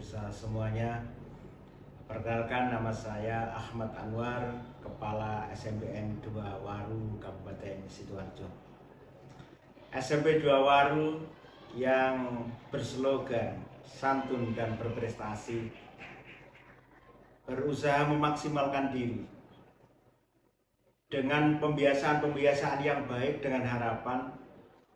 pemirsa semuanya. Perkenalkan, nama saya Ahmad Anwar, Kepala SMPN 2 Waru, Kabupaten Sidoarjo. SMP 2 Waru yang berslogan santun dan berprestasi berusaha memaksimalkan diri dengan pembiasaan-pembiasaan yang baik, dengan harapan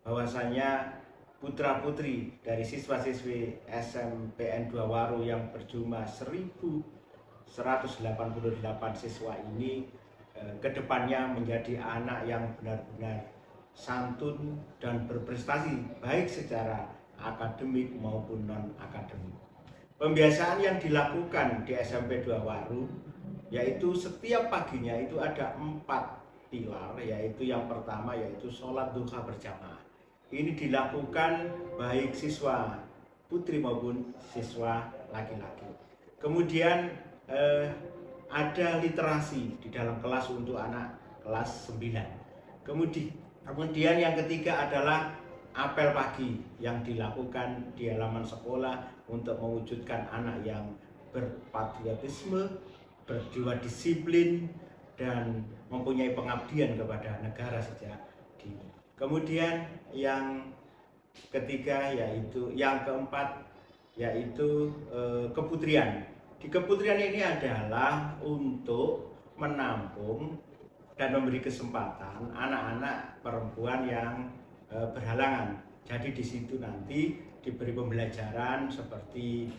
bahwasanya putra-putri dari siswa-siswi SMPN 2 Waru yang berjumlah 1.188 siswa ini kedepannya menjadi anak yang benar-benar santun dan berprestasi baik secara akademik maupun non-akademik. Pembiasaan yang dilakukan di SMP 2 Waru yaitu setiap paginya itu ada 4 pilar, yaitu yang pertama yaitu sholat duha berjamaah. Ini dilakukan baik siswa putri maupun siswa laki-laki. Kemudian ada literasi di dalam kelas untuk anak kelas 9. Kemudian yang ketiga adalah apel pagi yang dilakukan di halaman sekolah untuk mewujudkan anak yang berpatriotisme, berjiwa disiplin, dan mempunyai pengabdian kepada negara sejak dini. Kemudian yang ketiga yang keempat yaitu keputrian. Di keputrian ini adalah untuk menampung dan memberi kesempatan anak-anak perempuan yang berhalangan. Jadi di situ nanti diberi pembelajaran seperti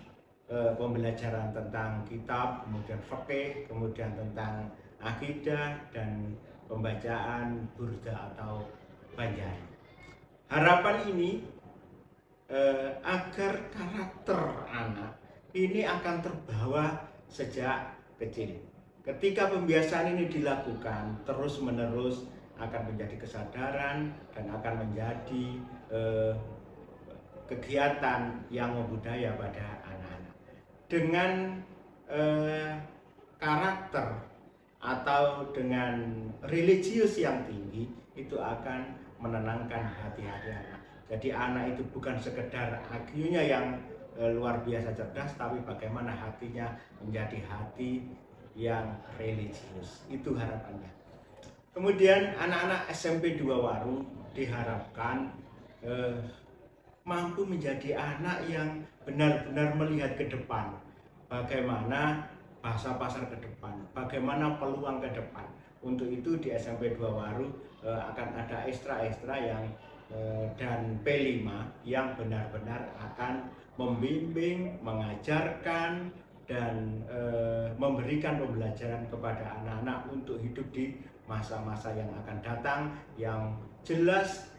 pembelajaran tentang kitab, kemudian fikih, kemudian tentang akidah, dan pembacaan burda atau Banjar. Harapan ini agar karakter anak ini akan terbawa sejak kecil. Ketika pembiasaan ini dilakukan terus-menerus akan menjadi kesadaran dan akan menjadi kegiatan yang membudaya pada anak-anak. Dengan karakter atau dengan religius yang tinggi, itu akan menenangkan hati-hati anak. Jadi anak itu bukan sekedar IQ-nya yang luar biasa cerdas, tapi bagaimana hatinya menjadi hati yang religius. Itu harapannya. Kemudian anak-anak SMP 2 Waru diharapkan mampu menjadi anak yang benar-benar melihat ke depan. Bagaimana bahasa pasar ke depan, bagaimana peluang ke depan. Untuk itu di SMP 2 Waru akan ada ekstra-ekstra yang dan P5 yang benar-benar akan membimbing, mengajarkan, dan memberikan pembelajaran kepada anak-anak untuk hidup di masa-masa yang akan datang, yang jelas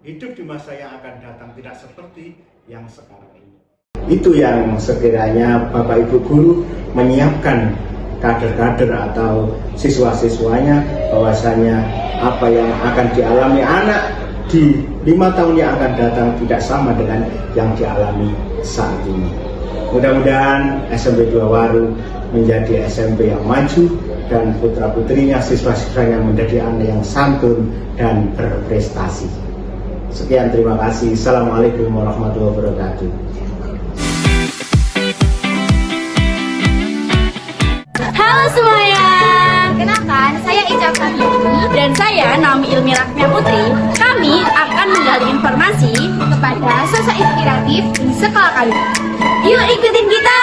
hidup di masa yang akan datang tidak seperti yang sekarang ini. Itu yang sekiranya Bapak Ibu Guru menyiapkan kader-kader atau siswa-siswanya, bahwasanya apa yang akan dialami anak di 5 tahun yang akan datang tidak sama dengan yang dialami saat ini. Mudah-mudahan SMP 2 Waru menjadi SMP yang maju dan putra-putrinya, siswa-siswanya menjadi anak yang santun dan berprestasi. Sekian, terima kasih. Assalamualaikum warahmatullahi wabarakatuh. Halo semuanya, kenalkan saya Ica Fahyani dan saya Naomi Ilmi Rahmia Putri. Kami akan menggali informasi kepada sosok inspiratif di sekolah kami. Yuk ikutin kita.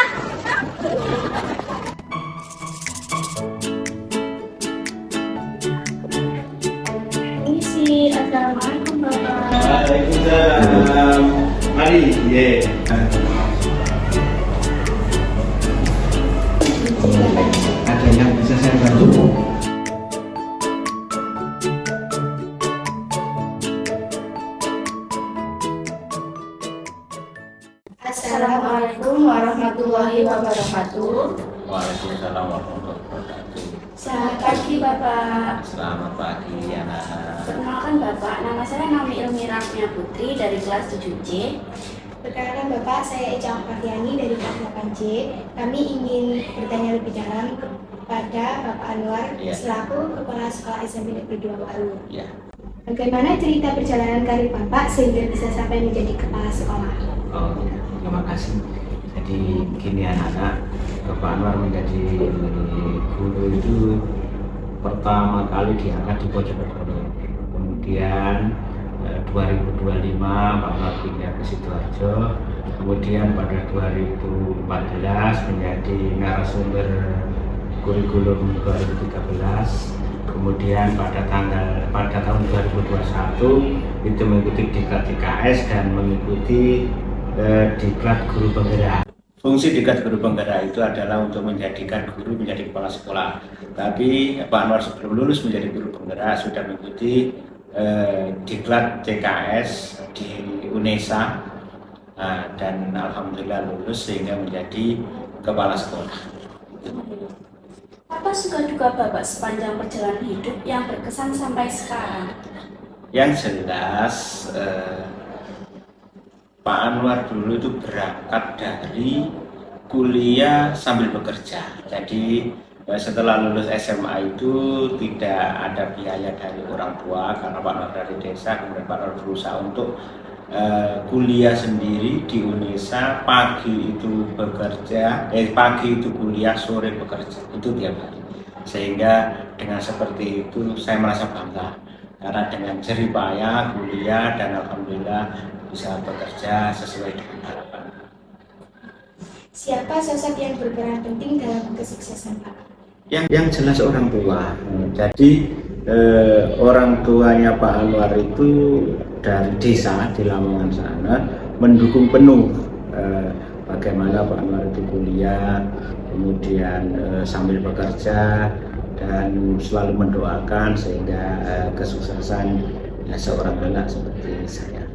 Assalamualaikum Bapak. Waalaikumsalam. Mari, Ada yang bisa saya bantu? Assalamualaikum warahmatullahi wabarakatuh. Waalaikumsalam warahmatullahi wabarakatuh. Selamat pagi Bapak. Selamat pagi anak-anak. Perkenalkan Bapak, nama saya Naomi Ilmi Rahmia Putri dari kelas 7C. Perkenalkan Bapak, saya Eca Fahyani dari kelas 8C. Kami ingin bertanya lebih dalam kepada Bapak Anwar selaku Kepala Sekolah SMP Negeri 2 Waru. Ya. Bagaimana cerita perjalanan karir Bapak sehingga bisa sampai menjadi kepala sekolah? Oh, terima kasih. Jadi Jadi gini anak-anak, Bapak Anwar menjadi guru itu pertama kali diangkat di Bojonegoro. Kemudian 2025 Pak Anwar pindah ke Sidoarjo. Kemudian pada 2014 menjadi narasumber kurikulum 2013. Kemudian pada tahun 2021 itu mengikuti diklat DKS dan mengikuti diklat guru penggerak. Fungsi diklat guru penggerak itu adalah untuk menjadikan guru menjadi kepala sekolah. Tapi Pak Anwar sebelum lulus menjadi guru penggerak sudah mengikuti diklat DKS di UNESA dan alhamdulillah lulus sehingga menjadi kepala sekolah. Apa suka duka Bapak sepanjang perjalanan hidup yang berkesan sampai sekarang? Yang jelas Pak Anwar dulu itu berangkat dari kuliah sambil bekerja. Jadi setelah lulus SMA itu tidak ada biaya dari orang tua karena Pak Anwar dari desa. Kemudian Pak Anwar berusaha untuk kuliah sendiri di UNESA. Pagi itu bekerja, pagi itu kuliah, sore bekerja, itu tiap hari. Sehingga dengan seperti itu saya merasa bangga karena dengan jerih payah kuliah dan alhamdulillah bisa bekerja sesuai dengan harapan. Siapa sosok yang berperan penting dalam kesuksesan Pak? Yang jelas orang tua. Jadi orang tuanya Pak Anwar itu dari desa di Lamongan sana mendukung penuh bagaimana Pak Anwar itu kuliah, kemudian sambil bekerja dan selalu mendoakan sehingga kesuksesan seorang anak seperti saya.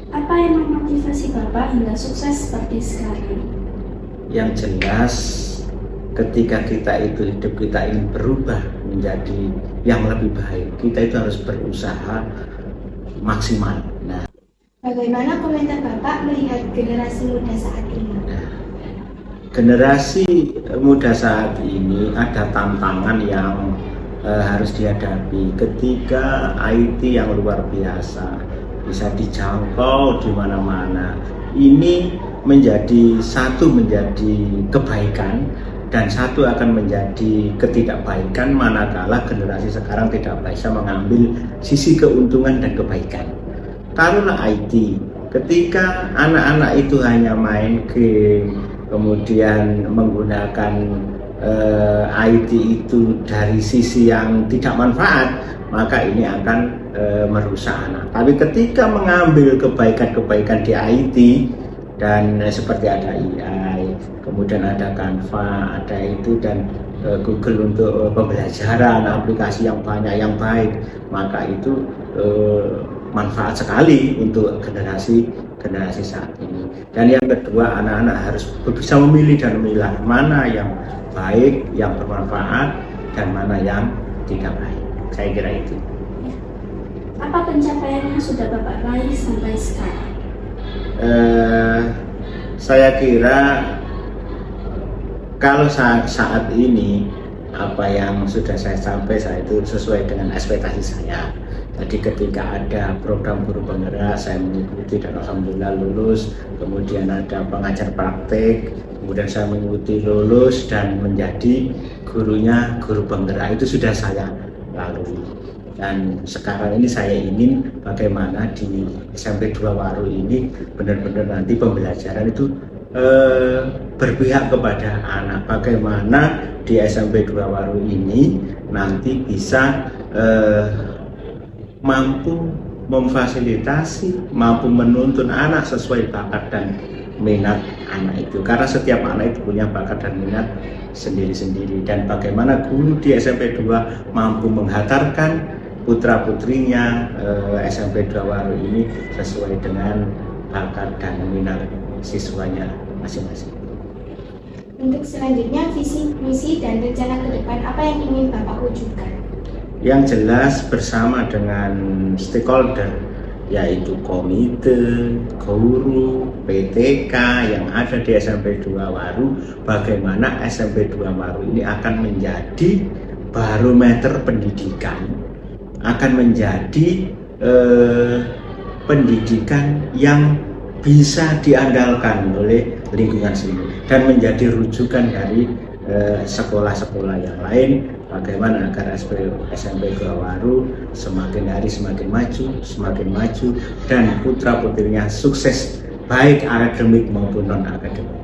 Apa yang memotivasi Bapak hingga sukses seperti sekarang? Yang jelas ketika kita itu hidup kita ingin berubah menjadi yang lebih baik, kita itu harus berusaha maksimal. Nah, bagaimana komentar Bapak melihat generasi muda saat ini? Generasi muda saat ini ada tantangan yang harus dihadapi ketika IT yang luar biasa bisa dijangkau di mana-mana. Ini menjadi kebaikan dan satu akan menjadi ketidakbaikan manakala generasi sekarang tidak bisa mengambil sisi keuntungan dan kebaikan. Taruhlah IT, ketika anak-anak itu hanya main game, kemudian menggunakan IT itu dari sisi yang tidak manfaat, maka ini akan merusak anak. Tapi ketika mengambil kebaikan-kebaikan di IT dan seperti ada AI, kemudian ada Canva, ada itu dan Google untuk pembelajaran, aplikasi yang banyak yang baik, maka itu manfaat sekali untuk generasi saat ini. Dan yang kedua, anak-anak harus bisa memilih dan memilah mana yang baik, yang bermanfaat, dan mana yang tidak baik. Saya kira itu. Apa pencapaian yang sudah Bapak raih sampai sekarang? Saya kira kalau saat ini apa yang sudah saya sampai saya itu sesuai dengan ekspektasi saya. Jadi ketika ada program guru penggerak saya mengikuti dan alhamdulillah lulus. Kemudian ada pengajar praktek, kemudian saya mengikuti lulus dan menjadi gurunya guru penggerak, itu sudah saya lalui. Dan sekarang ini saya ingin bagaimana di SMP 2 Waru ini benar-benar nanti pembelajaran itu berpihak kepada anak. Bagaimana di SMP 2 Waru ini nanti bisa mampu memfasilitasi, mampu menuntun anak sesuai bakat dan minat anak itu. Karena setiap anak itu punya bakat dan minat sendiri-sendiri. Dan bagaimana guru di SMP 2 mampu menghantarkan putra-putrinya SMP 2 Waru ini sesuai dengan bakat dan minat siswanya masing-masing. Untuk selanjutnya, visi, misi, dan rencana ke depan apa yang ingin Bapak wujudkan? Yang jelas bersama dengan stakeholder, yaitu komite, guru, PTK yang ada di SMP 2 Waru, bagaimana SMP 2 Waru ini akan menjadi barometer pendidikan, akan menjadi pendidikan yang bisa diandalkan oleh lingkungan sini dan menjadi rujukan dari sekolah-sekolah yang lain, bagaimana agar SMP Gua Waru semakin hari semakin maju dan putra putrinya sukses baik akademik maupun non akademik.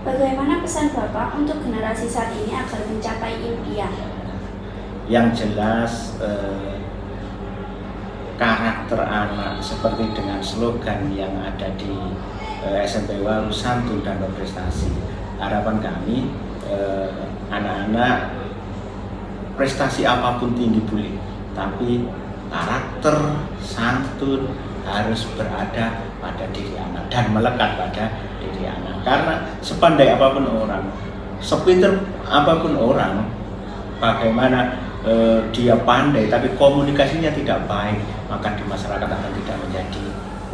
Bagaimana pesan Bapak untuk generasi saat ini agar mencapai impian? Yang jelas karakter anak seperti dengan slogan yang ada di SMP Waru, santun dan berprestasi. Harapan kami anak-anak prestasi apapun tinggi boleh, tapi karakter santun harus berada pada diri anak dan melekat pada diri anak. Karena sepandai apapun orang, sepinter apapun orang, bagaimana dia pandai tapi komunikasinya tidak baik, maka di masyarakat akan tidak menjadi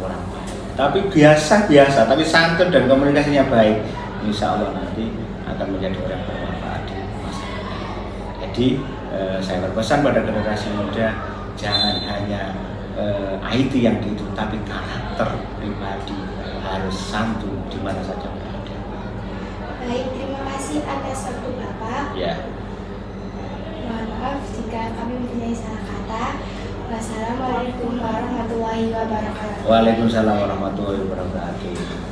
orang baik. Tapi biasa tapi santun dan komunikasinya baik, insya Allah nanti akan menjadi orang bermanfaat di masyarakat. Jadi saya berpesan pada generasi muda, jangan hanya IT yang itu, tapi karakter pribadi harus santun di mana saja berada. Baik, terima kasih atas waktu Bapak. Ya. Mohon maaf jika kami mempunyai salah kata. Wassalamualaikum warahmatullahi wabarakatuh. Waalaikumsalam warahmatullahi wabarakatuh.